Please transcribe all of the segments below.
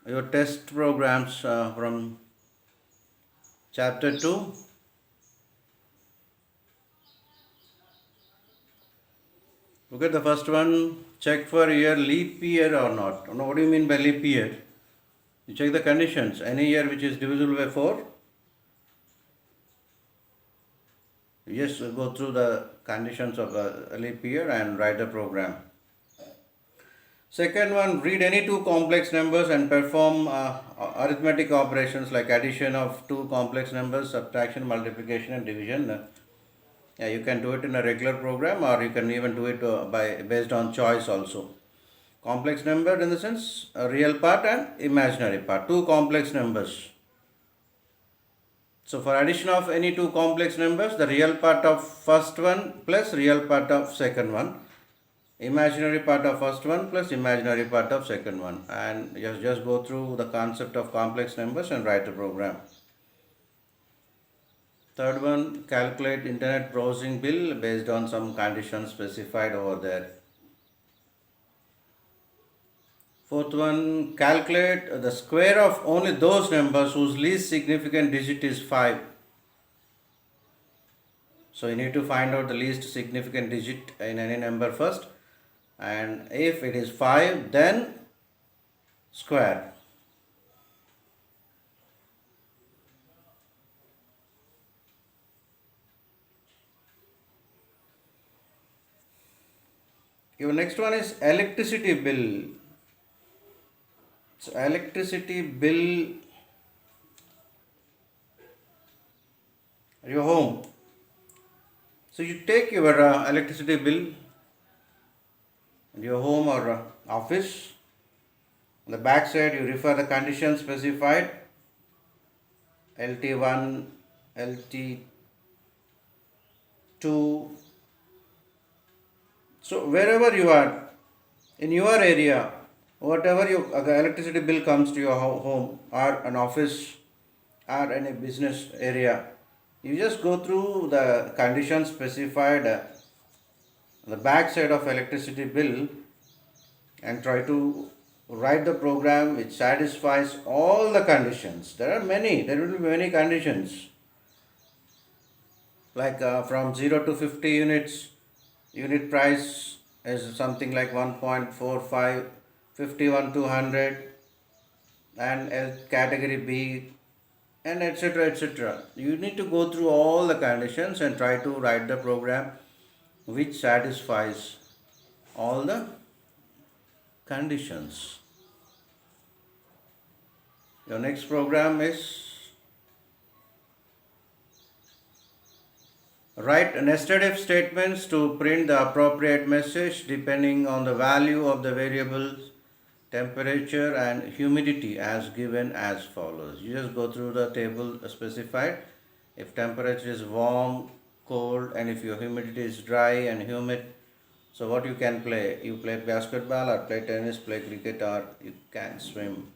your test programs from chapter 2. Look at the first one. Check for year leap year or not. Now, what do you mean by leap year? You check the conditions. Any year which is divisible by 4, you just go through the conditions of the leap year and write the program. Second one, read any two complex numbers and perform arithmetic operations like addition of two complex numbers, subtraction, multiplication, and division. Yeah, you can do it in a regular program, or you can even do it by based on choice also. Complex number in the sense a real part and imaginary part. Two complex numbers. So for addition of any two complex numbers, the real part of first one plus real part of second one, imaginary part of first one plus imaginary part of second one, and just go through the concept of complex numbers and write a program. Third one, calculate internet browsing bill based on some conditions specified over there. Fourth one, calculate the square of only those numbers whose least significant digit is 5. So you need to find out the least significant digit in any number first, and if it is 5, then square. Your next one is electricity bill. So electricity bill, your home. So you take your electricity bill in your home or office. On the back side, you refer the conditions specified, LT1, LT2. So wherever you are, in your area, whatever your electricity bill comes to your home or an office or any business area, you just go through the conditions specified on the back side of electricity bill and try to write the program which satisfies all the conditions. There will be many conditions, like from 0 to 50 units, unit price is something like 1.45, 51 to 100, and category B, and etc. etc. You need to go through all the conditions and try to write the program which satisfies all the conditions. Your next program is write nested if statements to print the appropriate message depending on the value of the variables temperature and humidity as given as follows. You just go through the table specified. If temperature is warm, cold, and if your humidity is dry and humid, so what you can play? You play basketball or play tennis, play cricket, or you can swim.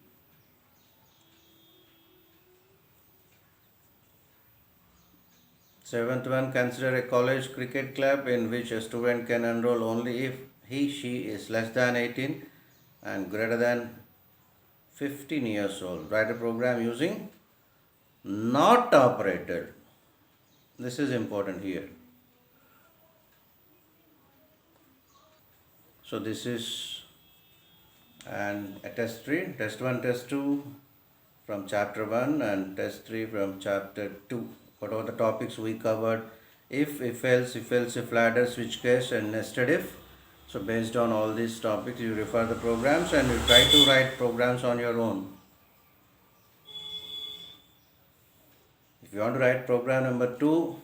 Seventh one, consider a college cricket club in which a student can enroll only if she is less than 18 and greater than 15 years old. Write a program using not operated. This is important here. So this is and a test 3, test 1, test 2 from chapter 1 and test 3 from chapter 2. What are the topics we covered? If else, if ladder, switch case, and nested if. So based on all these topics, you refer the programs and you try to write programs on your own. If you want to write program number 2,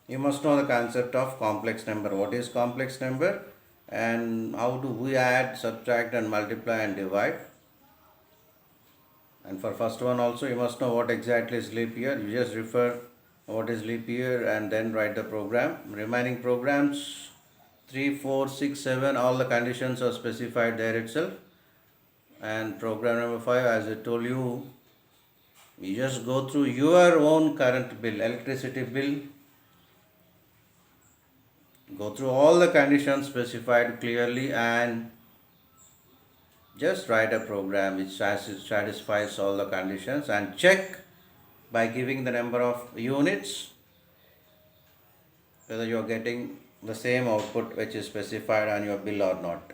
you must know the concept of complex number. What is complex number and how do we add, subtract, and multiply and divide? And for first one also, you must know what exactly is leap year. You just refer what is leap year and then write the program. Remaining programs 3, 4, 6, 7, all the conditions are specified there itself. And program number 5, as I told you, you just go through your own current bill, electricity bill. Go through all the conditions specified clearly and Just write a program which satisfies all the conditions and check by giving the number of units whether you are getting the same output which is specified on your bill or not.